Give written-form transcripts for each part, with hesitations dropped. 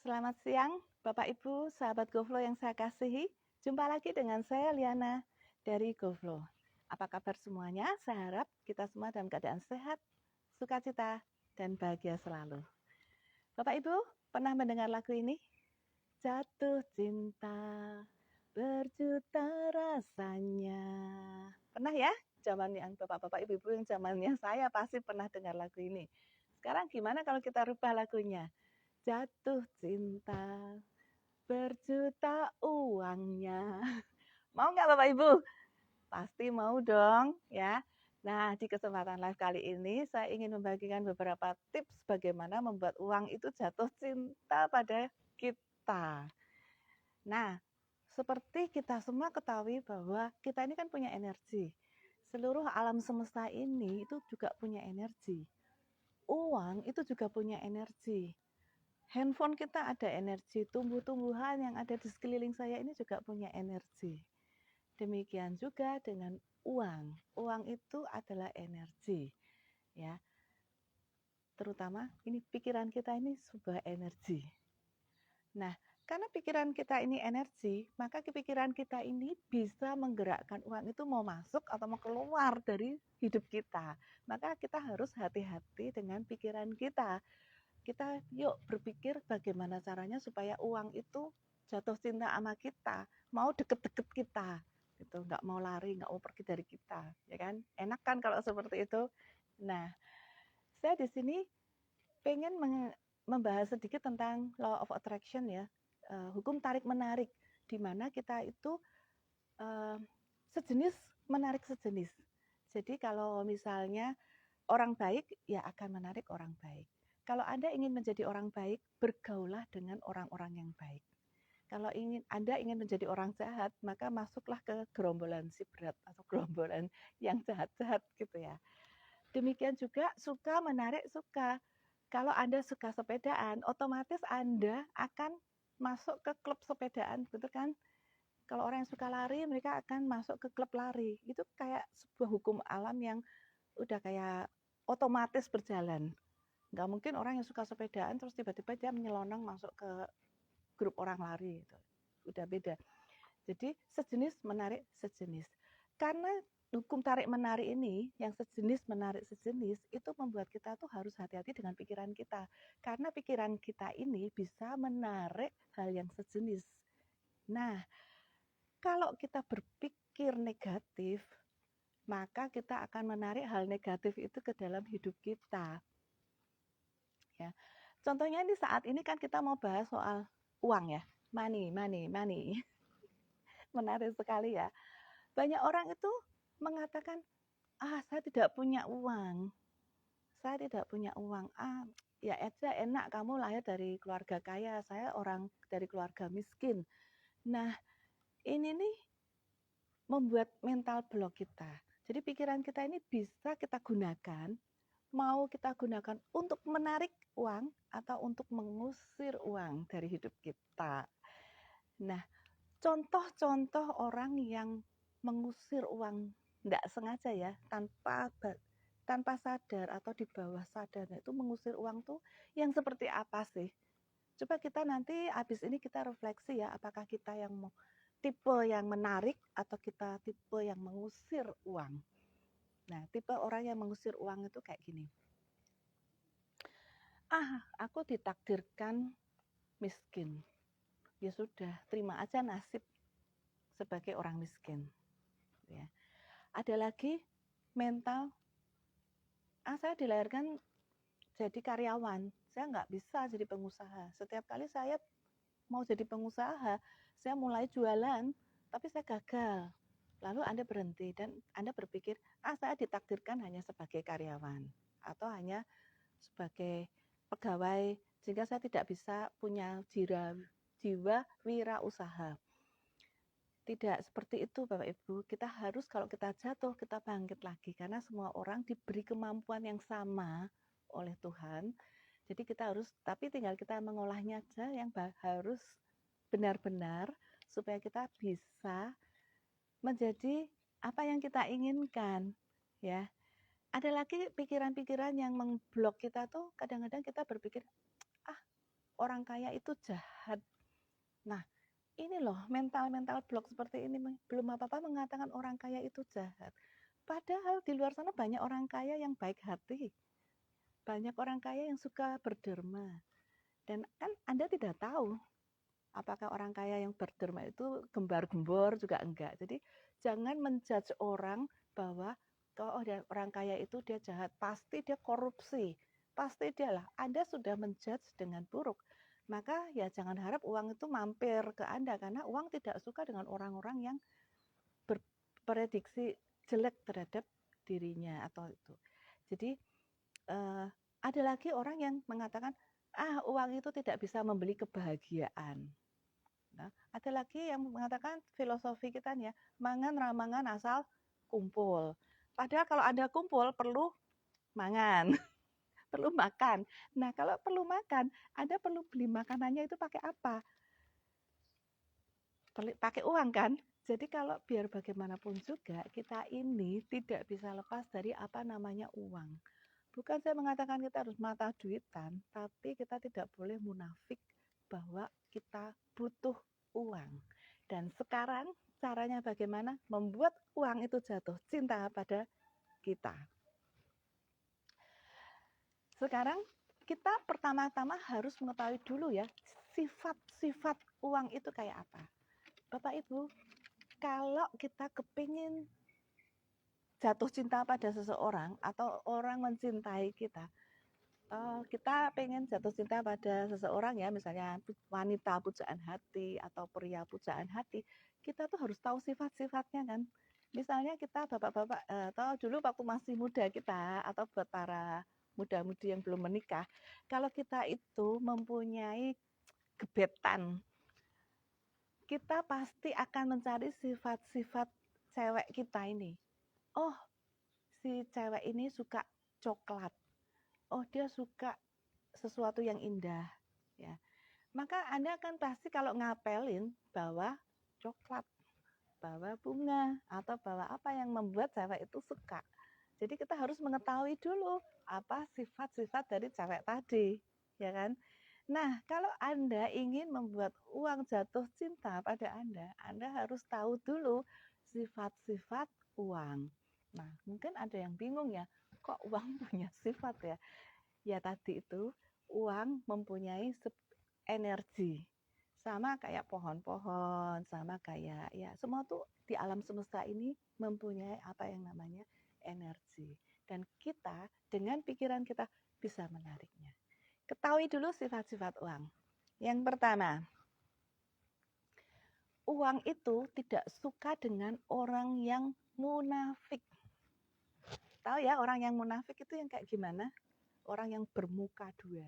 Selamat siang, Bapak Ibu, sahabat GoFlow yang saya kasihi. Jumpa lagi dengan saya, Liana, dari GoFlow. Apa kabar semuanya? Saya harap kita semua dalam keadaan sehat, sukacita, dan bahagia selalu. Bapak Ibu, pernah mendengar lagu ini? Jatuh cinta, berjuta rasanya. Pernah ya? Zaman yang Bapak-bapak, Ibu-ibu yang zamannya saya pasti pernah dengar lagu ini. Sekarang gimana kalau kita rubah lagunya? Jatuh cinta, berjuta uangnya. Mau nggak Bapak Ibu? Pasti mau dong ya. Nah, di kesempatan live kali ini saya ingin membagikan beberapa tips bagaimana membuat uang itu jatuh cinta pada kita. Nah, seperti kita semua ketahui bahwa kita ini kan punya energi. Seluruh alam semesta ini itu juga punya energi. Uang itu juga punya energi. Handphone kita ada energi, tumbuh-tumbuhan yang ada di sekeliling saya ini juga punya energi. Demikian juga dengan uang. Uang itu adalah energi, ya. Terutama ini pikiran kita ini sebuah energi. Nah, karena pikiran kita ini energi, maka pikiran kita ini bisa menggerakkan uang itu mau masuk atau mau keluar dari hidup kita. Maka kita harus hati-hati dengan pikiran kita. Kita yuk berpikir bagaimana caranya supaya uang itu jatuh cinta sama kita, mau deket-deket kita, gitu, nggak mau lari, nggak mau pergi dari kita, ya kan? Enak kan kalau seperti itu. Nah, saya di sini pengen membahas sedikit tentang law of attraction ya, hukum tarik menarik, di mana kita itu sejenis menarik sejenis. Jadi kalau misalnya orang baik ya akan menarik orang baik. Kalau Anda ingin menjadi orang baik, bergaulah dengan orang-orang yang baik. Kalau Anda ingin menjadi orang jahat, maka masuklah ke gerombolan si berat atau gerombolan yang jahat-jahat gitu ya. Demikian juga suka menarik suka. Kalau Anda suka sepedaan, otomatis Anda akan masuk ke klub sepedaan, betul kan? Kalau orang yang suka lari, mereka akan masuk ke klub lari. Itu kayak sebuah hukum alam yang udah kayak otomatis berjalan. Nggak mungkin orang yang suka sepedaan terus tiba-tiba dia menyelonong masuk ke grup orang lari. Itu udah beda. Jadi sejenis menarik sejenis. Karena hukum tarik menarik ini, yang sejenis menarik sejenis, itu membuat kita tuh harus hati-hati dengan pikiran kita. Karena pikiran kita ini bisa menarik hal yang sejenis. Nah, kalau kita berpikir negatif, maka kita akan menarik hal negatif itu ke dalam hidup kita. Ya. Contohnya ini saat ini kan kita mau bahas soal uang ya, money. Menarik sekali ya. Banyak orang itu mengatakan, saya tidak punya uang. Saya tidak punya uang. Ya aja enak kamu lahir dari keluarga kaya, saya orang dari keluarga miskin. Nah, ini nih membuat mental block kita. Jadi pikiran kita ini bisa kita gunakan, mau kita gunakan untuk menarik uang atau untuk mengusir uang dari hidup kita. Nah, contoh-contoh orang yang mengusir uang tidak sengaja ya, tanpa sadar atau di bawah sadar itu mengusir uang tuh yang seperti apa sih? Coba kita nanti habis ini kita refleksi ya, apakah kita yang tipe yang menarik atau kita tipe yang mengusir uang. Nah, tipe orang yang mengusir uang itu kayak gini. Aku ditakdirkan miskin. Ya sudah, terima aja nasib sebagai orang miskin. Ya. Ada lagi mental, saya dilahirkan jadi karyawan, saya nggak bisa jadi pengusaha. Setiap kali saya mau jadi pengusaha, saya mulai jualan, tapi saya gagal. Lalu Anda berhenti dan Anda berpikir, saya ditakdirkan hanya sebagai karyawan atau hanya sebagai pegawai, sehingga saya tidak bisa punya jiwa wirausaha. Tidak seperti itu Bapak Ibu, kita harus kalau kita jatuh, kita bangkit lagi. Karena semua orang diberi kemampuan yang sama oleh Tuhan. Jadi kita harus, tapi tinggal kita mengolahnya aja yang harus benar-benar supaya kita bisa menjadi apa yang kita inginkan. Ya, ada lagi pikiran-pikiran yang memblok kita tuh kadang-kadang kita berpikir, orang kaya itu jahat. Nah, ini loh mental block seperti ini belum apa-apa mengatakan orang kaya itu jahat. Padahal di luar sana banyak orang kaya yang baik hati. Banyak orang kaya yang suka berderma. Dan kan Anda tidak tahu apakah orang kaya yang berderma itu gembar-gembor juga enggak. Jadi jangan menjudge orang bahwa kalau orang kaya itu dia jahat, pasti dia korupsi, pasti dia lah. Anda sudah menjudge dengan buruk. Maka ya jangan harap uang itu mampir ke Anda karena uang tidak suka dengan orang-orang yang berprediksi jelek terhadap dirinya atau itu. Jadi ada lagi orang yang mengatakan uang itu tidak bisa membeli kebahagiaan. Nah, ada lagi yang mengatakan filosofi kita nih ya, mangan ramangan asal kumpul. Padahal kalau Anda kumpul perlu mangan, perlu makan. Nah, kalau perlu makan, Anda perlu beli makanannya itu pakai apa? Pakai uang kan? Jadi kalau biar bagaimanapun juga kita ini tidak bisa lepas dari apa namanya uang. Bukan saya mengatakan kita harus mata duitan, tapi kita tidak boleh munafik bahwa kita butuh uang. Dan sekarang caranya bagaimana membuat uang itu jatuh cinta pada kita. Sekarang kita pertama-tama harus mengetahui dulu ya sifat-sifat uang itu kayak apa. Bapak Ibu, kalau kita kepingin jatuh cinta pada seseorang atau orang mencintai kita, kita pengen jatuh cinta pada seseorang ya, misalnya wanita pujaan hati atau pria pujaan hati, kita tuh harus tahu sifat-sifatnya kan. Misalnya kita bapak-bapak atau dulu waktu masih muda kita atau buat para muda-mudi yang belum menikah, kalau kita itu mempunyai gebetan, kita pasti akan mencari sifat-sifat cewek kita ini. Oh, si cewek ini suka coklat. Oh, dia suka sesuatu yang indah, ya. Maka Anda kan pasti kalau ngapelin bawa coklat, bawa bunga, atau bawa apa yang membuat cewek itu suka. Jadi kita harus mengetahui dulu apa sifat-sifat dari cewek tadi, ya kan? Nah, kalau Anda ingin membuat uang jatuh cinta pada Anda harus tahu dulu sifat-sifat uang. Nah, mungkin ada yang bingung ya, kok uang punya sifat ya? Ya tadi itu, uang mempunyai energi. Sama kayak pohon-pohon, sama kayak ya semua tuh di alam semesta ini mempunyai apa yang namanya energi. Dan kita dengan pikiran kita bisa menariknya. Ketahui dulu sifat-sifat uang. Yang pertama, uang itu tidak suka dengan orang yang munafik. Tahu ya orang yang munafik itu yang kayak gimana? Orang yang bermuka dua.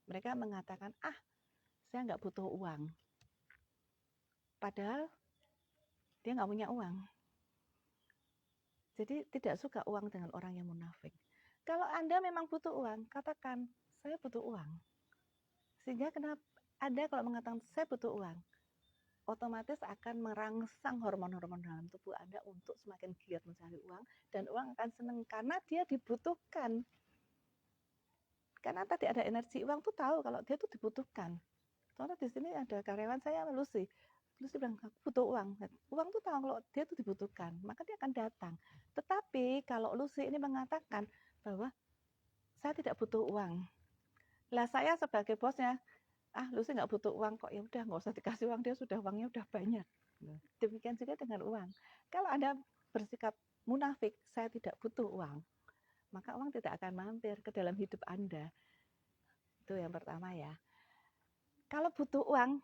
Mereka mengatakan, saya nggak butuh uang. Padahal dia nggak punya uang. Jadi tidak suka uang dengan orang yang munafik. Kalau Anda memang butuh uang, katakan, saya butuh uang. Sehingga kenapa Anda kalau mengatakan, saya butuh uang, otomatis akan merangsang hormon-hormon dalam tubuh Anda untuk semakin giat mencari uang. Dan uang akan senang karena dia dibutuhkan. Karena tadi ada energi, uang tuh tahu kalau dia tuh dibutuhkan. Soalnya di sini ada karyawan saya, Lucy. Lucy bilang, aku butuh uang. Uang tuh tahu kalau dia tuh dibutuhkan, maka dia akan datang. Tetapi kalau Lucy ini mengatakan bahwa saya tidak butuh uang. Lah saya sebagai bosnya, Lucy nggak butuh uang kok, ya udah nggak usah dikasih uang, dia sudah uangnya udah banyak. Demikian juga dengan uang. Kalau Anda bersikap munafik, saya tidak butuh uang, maka uang tidak akan mampir ke dalam hidup Anda. Itu yang pertama ya. Kalau butuh uang,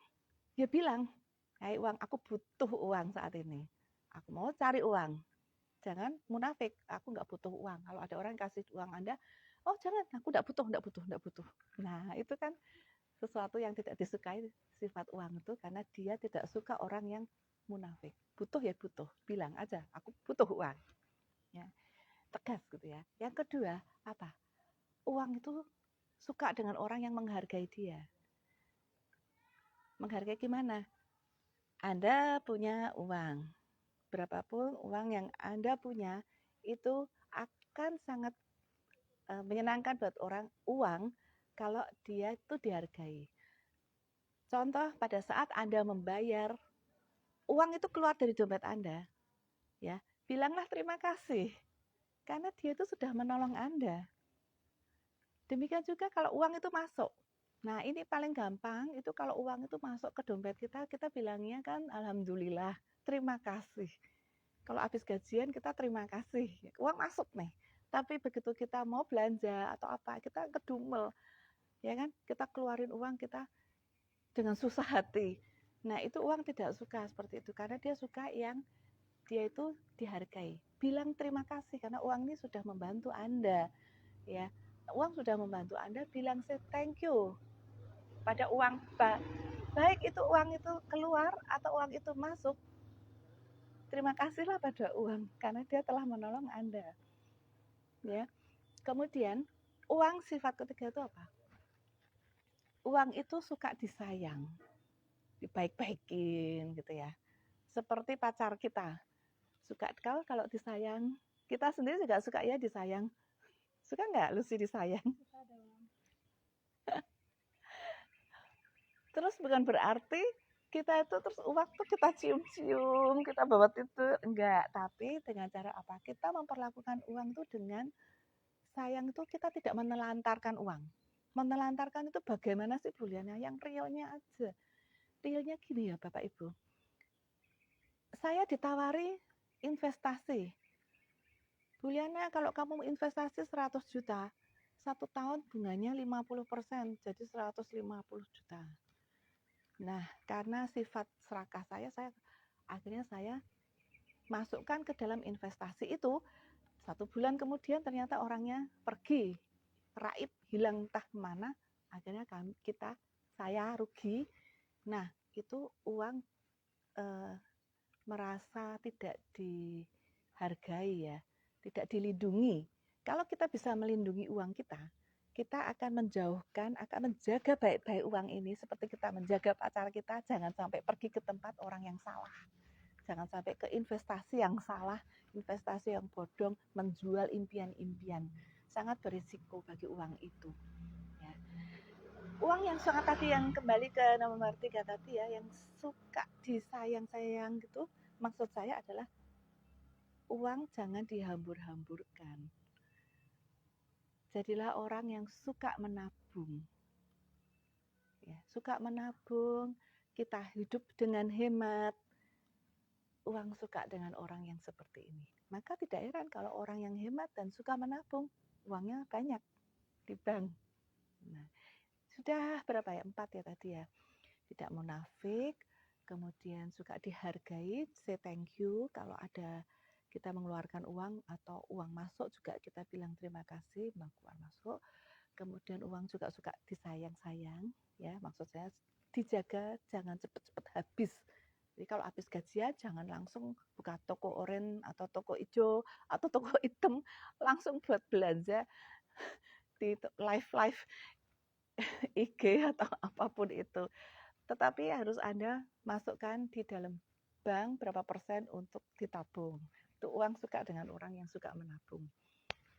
dia bilang, hai uang, aku butuh uang saat ini. Aku mau cari uang. Jangan munafik, aku nggak butuh uang. Kalau ada orang kasih uang Anda, oh jangan, aku nggak butuh. Nah itu kan sesuatu yang tidak disukai sifat uang itu karena dia tidak suka orang yang munafik. Butuh ya butuh, bilang aja, aku butuh uang. Ya, tegas gitu ya. Yang kedua, apa? Uang itu suka dengan orang yang menghargai dia. Menghargai gimana? Anda punya uang, berapapun uang yang Anda punya, itu akan sangat menyenangkan buat orang uang kalau dia itu dihargai. Contoh, pada saat Anda membayar, uang itu keluar dari dompet Anda, ya, bilanglah terima kasih, karena dia itu sudah menolong Anda. Demikian juga kalau uang itu masuk. Nah, ini paling gampang, itu kalau uang itu masuk ke dompet kita, kita bilangnya kan alhamdulillah, terima kasih. Kalau habis gajian kita terima kasih, uang masuk nih. Tapi begitu kita mau belanja atau apa, kita kedumel, ya kan? Kita keluarin uang kita dengan susah hati. Nah, itu uang tidak suka seperti itu karena dia suka yang dia itu dihargai. Bilang terima kasih karena uang ini sudah membantu Anda, ya. Uang sudah membantu Anda, bilang say thank you pada uang, baik itu uang itu keluar atau uang itu masuk. Terima kasihlah pada uang karena dia telah menolong Anda. Ya. Kemudian uang sifat ketiga itu apa? Uang itu suka disayang, dibaik-baikin gitu ya. Seperti pacar kita. Suka kalau disayang, kita sendiri juga suka ya disayang. Suka nggak Lucy disayang? Terus bukan berarti kita itu terus waktu kita cium-cium, kita bawa itu, enggak. Tapi dengan cara apa? Kita memperlakukan uang itu dengan sayang itu kita tidak menelantarkan uang. Menelantarkan itu bagaimana sih buliannya? Yang realnya aja. Realnya gini ya Bapak Ibu. Saya ditawari investasi. Buliannya kalau kamu investasi 100 juta, 1 tahun bunganya 50%, jadi 150 juta. Nah, karena sifat serakah saya akhirnya saya masukkan ke dalam investasi itu. 1 bulan kemudian ternyata orangnya pergi, raib, hilang entah kemana. Akhirnya saya rugi. Nah, itu uang merasa tidak dihargai ya, tidak dilindungi. Kalau kita bisa melindungi uang kita, kita akan menjauhkan, akan menjaga baik-baik uang ini seperti kita menjaga pacar kita, jangan sampai pergi ke tempat orang yang salah. Jangan sampai ke investasi yang salah, investasi yang bodong, menjual impian-impian. Sangat berisiko bagi uang itu. Ya. Uang yang sangat tadi yang kembali ke nomor 3 tadi ya, yang suka disayang-sayang gitu, maksud saya adalah uang jangan dihambur-hamburkan. Jadilah orang yang suka menabung. Ya, suka menabung, kita hidup dengan hemat. Uang suka dengan orang yang seperti ini. Maka tidak heran kalau orang yang hemat dan suka menabung, uangnya banyak di bank. Nah, sudah berapa ya? 4 ya tadi ya. Tidak munafik, kemudian suka dihargai, say thank you kalau ada kita mengeluarkan uang atau uang masuk juga kita bilang terima kasih, bang keluar masuk. Kemudian uang juga suka disayang-sayang, ya maksud saya dijaga, jangan cepet-cepet habis. Jadi kalau habis gajian jangan langsung buka toko oranye atau toko hijau atau toko hitam langsung buat belanja di live IG atau apapun itu. Tetapi harus Anda masukkan di dalam bank berapa persen untuk ditabung. Itu uang suka dengan orang yang suka menabung.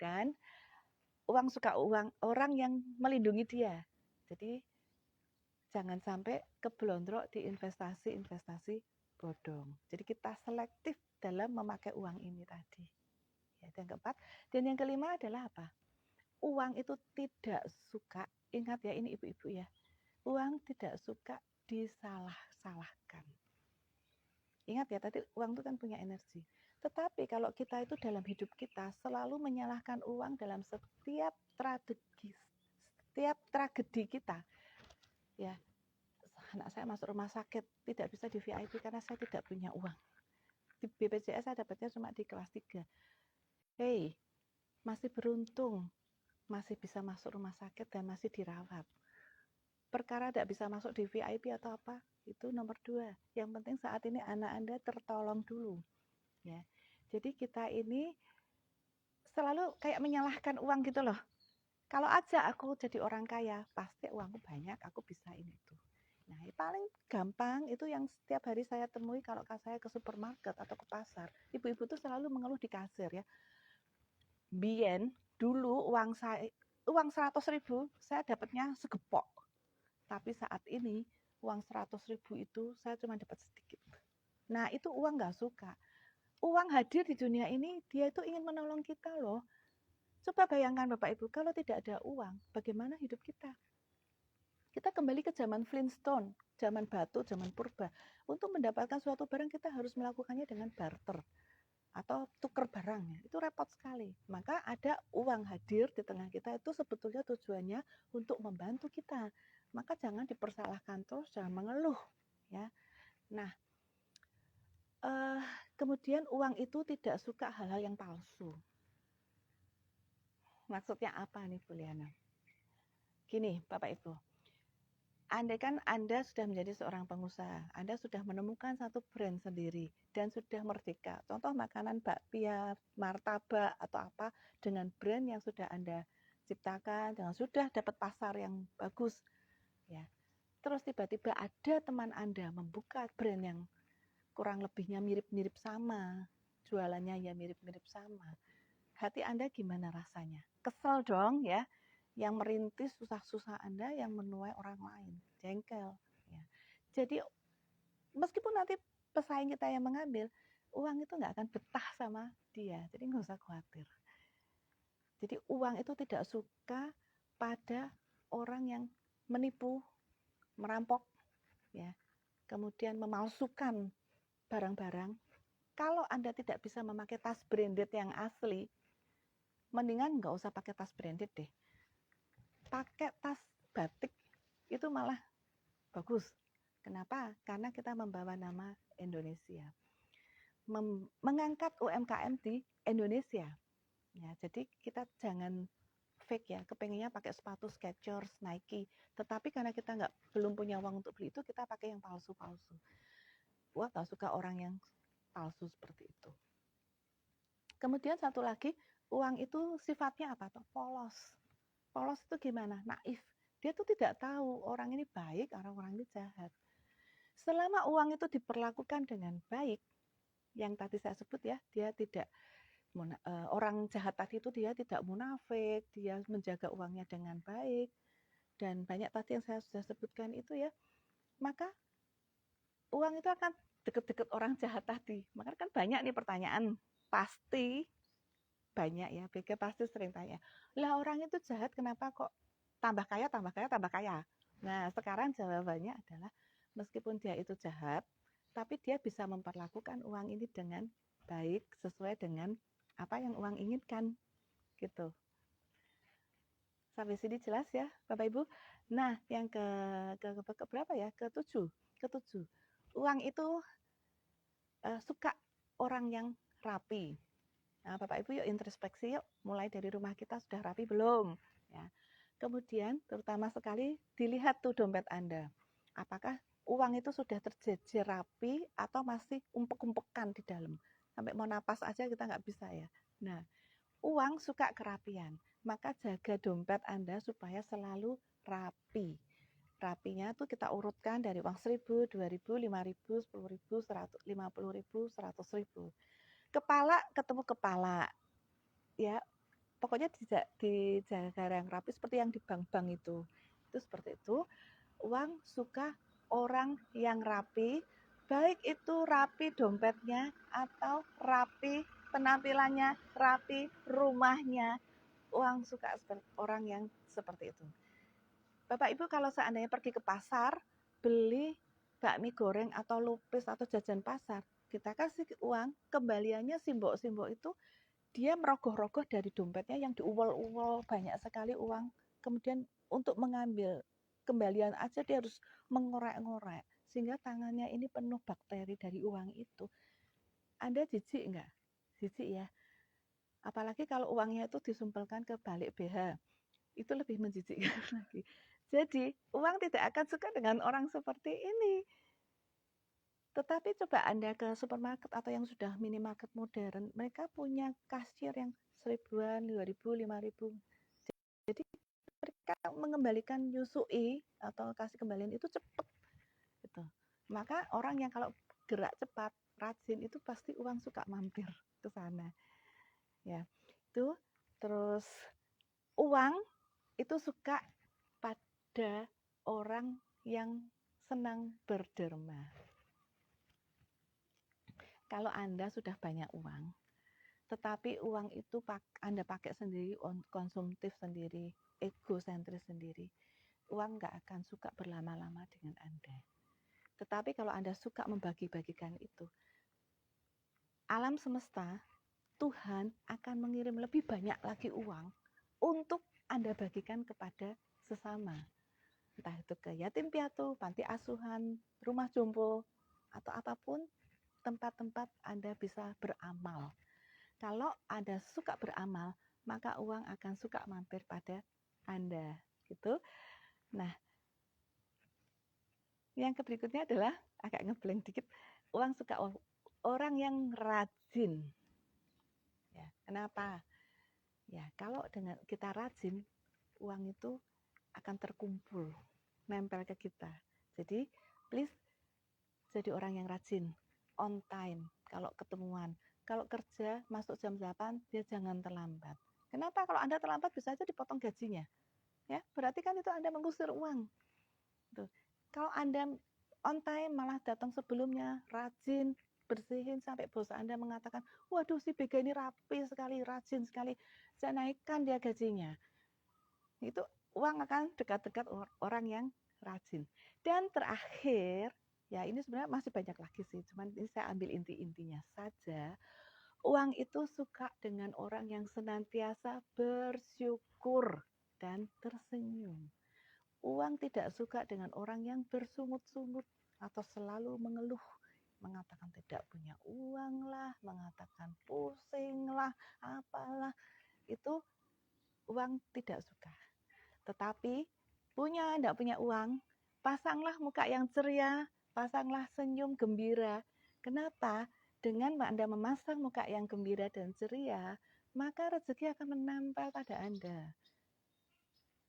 Dan uang suka orang yang melindungi dia. Jadi jangan sampai keblondrok di investasi bodong. Jadi kita selektif dalam memakai uang ini tadi. Ya, yang keempat. Dan yang kelima adalah apa? Uang itu tidak suka, ingat ya ini ibu-ibu ya, uang tidak suka disalah-salahkan. Ingat ya tadi uang itu kan punya energi. Tetapi kalau kita itu dalam hidup kita selalu menyalahkan uang dalam setiap tragedi kita. Ya, anak saya masuk rumah sakit tidak bisa di VIP karena saya tidak punya uang. Di BPJS saya dapatnya cuma di kelas 3. Hey, masih beruntung masih bisa masuk rumah sakit dan masih dirawat. Perkara tidak bisa masuk di VIP atau apa, itu nomor 2. Yang penting saat ini anak Anda tertolong dulu. Ya. Jadi kita ini selalu kayak menyalahkan uang gitu loh. Kalau aja aku jadi orang kaya, pasti uangku banyak, aku bisa ini itu. Nah, yang paling gampang itu yang setiap hari saya temui kalau saya ke supermarket atau ke pasar. Ibu-ibu tuh selalu mengeluh di kasir ya. Dulu uang saya uang 100.000 saya dapatnya segepok. Tapi saat ini uang 100.000 itu saya cuma dapat sedikit. Nah, itu uang nggak suka. Uang hadir di dunia ini, dia itu ingin menolong kita loh. Coba bayangkan Bapak Ibu, kalau tidak ada uang, bagaimana hidup kita? Kita kembali ke zaman Flintstone, zaman batu, zaman purba. Untuk mendapatkan suatu barang kita harus melakukannya dengan barter atau tukar barang. Itu repot sekali. Maka ada uang hadir di tengah kita, itu sebetulnya tujuannya untuk membantu kita. Maka jangan dipersalahkan terus, jangan mengeluh, ya. Nah, kemudian uang itu tidak suka hal-hal yang palsu. Maksudnya apa nih Bu Liana? Gini Bapak Ibu, andaikan Anda sudah menjadi seorang pengusaha, Anda sudah menemukan satu brand sendiri dan sudah merdeka. Contoh makanan bakpia, martabak atau apa dengan brand yang sudah Anda ciptakan, dengan sudah dapat pasar yang bagus, ya. Terus tiba-tiba ada teman Anda membuka brand yang kurang lebihnya mirip-mirip sama, jualannya ya mirip-mirip sama. Hati Anda gimana rasanya? Kesel dong ya, yang merintis susah-susah Anda yang menuai orang lain, jengkel. Ya. Jadi meskipun nanti pesaing kita yang mengambil, uang itu nggak akan betah sama dia, jadi nggak usah khawatir. Jadi uang itu tidak suka pada orang yang menipu, merampok, ya, kemudian memalsukan barang-barang. Kalau Anda tidak bisa memakai tas branded yang asli, mendingan nggak usah pakai tas branded deh. Pakai tas batik itu malah bagus. Kenapa? Karena kita membawa nama Indonesia. Mengangkat UMKM di Indonesia. Ya, jadi kita jangan fake ya, kepengennya pakai sepatu Skechers, Nike. Tetapi karena kita belum punya uang untuk beli itu, kita pakai yang palsu-palsu. Wah, tak suka orang yang palsu seperti itu. Kemudian satu lagi, uang itu sifatnya apa? Polos. Polos itu gimana? Naif. Dia tuh tidak tahu orang ini baik, orang ini jahat. Selama uang itu diperlakukan dengan baik, yang tadi saya sebut ya, dia tidak orang jahat tadi itu dia tidak munafik, dia menjaga uangnya dengan baik, dan banyak tadi yang saya sudah sebutkan itu ya, maka uang itu akan deket-deket orang jahat tadi. Maka kan banyak nih pertanyaan, pasti banyak ya, BK pasti sering tanya, lah orang itu jahat kenapa kok tambah kaya, tambah kaya, tambah kaya. Nah sekarang jawabannya adalah meskipun dia itu jahat, tapi dia bisa memperlakukan uang ini dengan baik sesuai dengan apa yang uang inginkan, gitu. Sampai sini jelas ya Bapak Ibu. Nah yang ke berapa ya? Ketujuh. Uang itu suka orang yang rapi. Nah, Bapak Ibu yuk introspeksi yuk, mulai dari rumah kita sudah rapi belum? Ya. Kemudian terutama sekali dilihat tuh dompet Anda. Apakah uang itu sudah terjejer rapi atau masih umpek-umpekan di dalam? Sampai mau napas aja kita nggak bisa ya. Nah, uang suka kerapian. Maka jaga dompet Anda supaya selalu rapi. Rapinya tuh kita urutkan dari uang 1.000, 2.000, 5.000, 10.000, 150.000, 100.000. Kepala ketemu kepala, ya pokoknya dijaga yang rapi seperti yang di bank-bank itu seperti itu. Uang suka orang yang rapi, baik itu rapi dompetnya atau rapi penampilannya, rapi rumahnya. Uang suka orang yang seperti itu. Bapak Ibu kalau seandainya pergi ke pasar beli bakmi goreng atau lupis atau jajan pasar, kita kasih uang, kembaliannya simbok-simbok itu dia merogoh-rogoh dari dompetnya yang diuwel-uwel banyak sekali uang. Kemudian untuk mengambil kembalian aja dia harus mengorek-ngorek sehingga tangannya ini penuh bakteri dari uang itu. Anda jijik enggak? Jijik ya. Apalagi kalau uangnya itu disumpelkan ke balik BH. Itu lebih menjijikkan lagi. Jadi uang tidak akan suka dengan orang seperti ini. Tetapi coba Anda ke supermarket atau yang sudah minimarket modern, mereka punya kasir yang 1.000-an, 2.000, 5.000. Jadi mereka mengembalikan nyusui atau kasih kembalian itu cepat. Gitu. Maka orang yang kalau gerak cepat, rajin itu pasti uang suka mampir ke sana. Ya, itu terus uang itu suka pada orang yang senang berderma. Kalau Anda sudah banyak uang, tetapi uang itu Anda pakai sendiri, konsumtif sendiri, egosentris sendiri, uang nggak akan suka berlama-lama dengan Anda. Tetapi kalau Anda suka membagi-bagikan itu, alam semesta, Tuhan akan mengirim lebih banyak lagi uang untuk Anda bagikan kepada sesama. Entah itu ke yatim piatu, panti asuhan, rumah jompo, atau apapun tempat-tempat Anda bisa beramal. Kalau Anda suka beramal, maka uang akan suka mampir pada Anda. Gitu. Nah, yang berikutnya adalah agak ngeblank dikit. Uang suka orang yang rajin. Ya, kenapa? Ya, kalau dengan kita rajin, uang itu akan terkumpul, nempel ke kita. Jadi, please jadi orang yang rajin, on time kalau ketemuan. Kalau kerja masuk jam 8, dia jangan terlambat. Kenapa? Kalau Anda terlambat bisa aja dipotong gajinya. Ya, berarti kan itu Anda mengusir uang. Tuh. Kalau Anda on time malah datang sebelumnya, rajin, bersihin sampai bos Anda mengatakan, waduh si Bega ini rapi sekali, rajin sekali, saya naikkan dia gajinya. Itu uang akan dekat-dekat orang yang rajin. Dan terakhir, ya ini sebenarnya masih banyak lagi sih, cuman ini saya ambil inti-intinya saja. Uang itu suka dengan orang yang senantiasa bersyukur dan tersenyum. Uang tidak suka dengan orang yang bersungut-sungut atau selalu mengeluh, mengatakan tidak punya uang lah, mengatakan pusing lah, apalah. Itu uang tidak suka. Tetapi tidak punya uang, pasanglah muka yang ceria, pasanglah senyum gembira. Kenapa? Dengan Anda memasang muka yang gembira dan ceria, maka rezeki akan menempel pada Anda.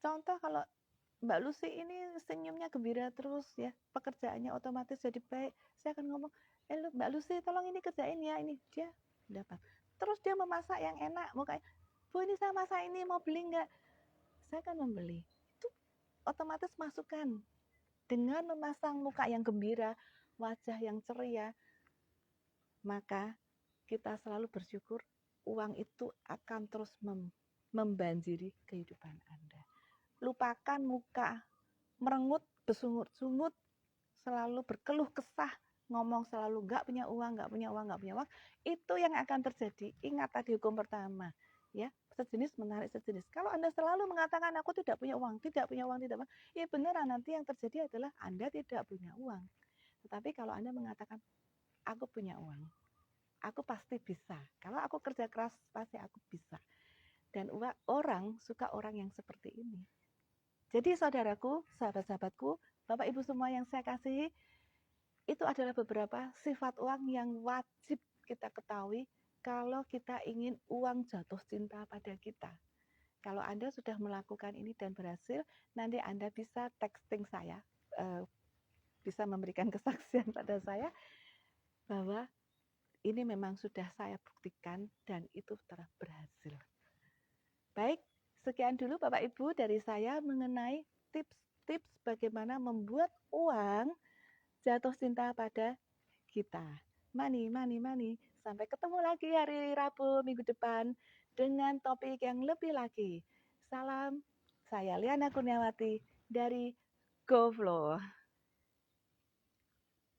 Contoh kalau Mbak Lucy ini senyumnya gembira terus ya, pekerjaannya otomatis jadi baik. Saya akan ngomong, Mbak Lucy tolong ini kerjain ya, ini dia dapat. Terus dia memasak yang enak, mukanya, Bu ini saya masak ini, mau beli nggak? Saya akan membeli. Itu otomatis masukan. Dengan memasang muka yang gembira, wajah yang ceria, maka kita selalu bersyukur uang itu akan terus membanjiri kehidupan Anda. Lupakan muka merengut, bersungut-sungut, selalu berkeluh kesah, ngomong selalu nggak punya uang, nggak punya uang, nggak punya uang. Itu yang akan terjadi. Ingat tadi hukum pertama, ya, sejenis menarik sejenis. Kalau Anda selalu mengatakan aku tidak punya uang, tidak punya uang, tidak punya uang, ya beneran nanti yang terjadi adalah Anda tidak punya uang. Tetapi kalau Anda mengatakan aku punya uang, aku pasti bisa. Kalau aku kerja keras, pasti aku bisa. Dan orang suka orang yang seperti ini. Jadi saudaraku, sahabat-sahabatku, Bapak Ibu semua yang saya kasihi, itu adalah beberapa sifat uang yang wajib kita ketahui kalau kita ingin uang jatuh cinta pada kita. Kalau Anda sudah melakukan ini dan berhasil, nanti Anda bisa texting saya, bisa memberikan kesaksian pada saya bahwa ini memang sudah saya buktikan dan itu telah berhasil. Baik, sekian dulu Bapak Ibu dari saya mengenai tips-tips bagaimana membuat uang jatuh cinta pada kita. Money, money, money. Sampai ketemu lagi hari Rabu minggu depan dengan topik yang lebih lagi. Salam, saya Liana Kurniawati dari GoFlow.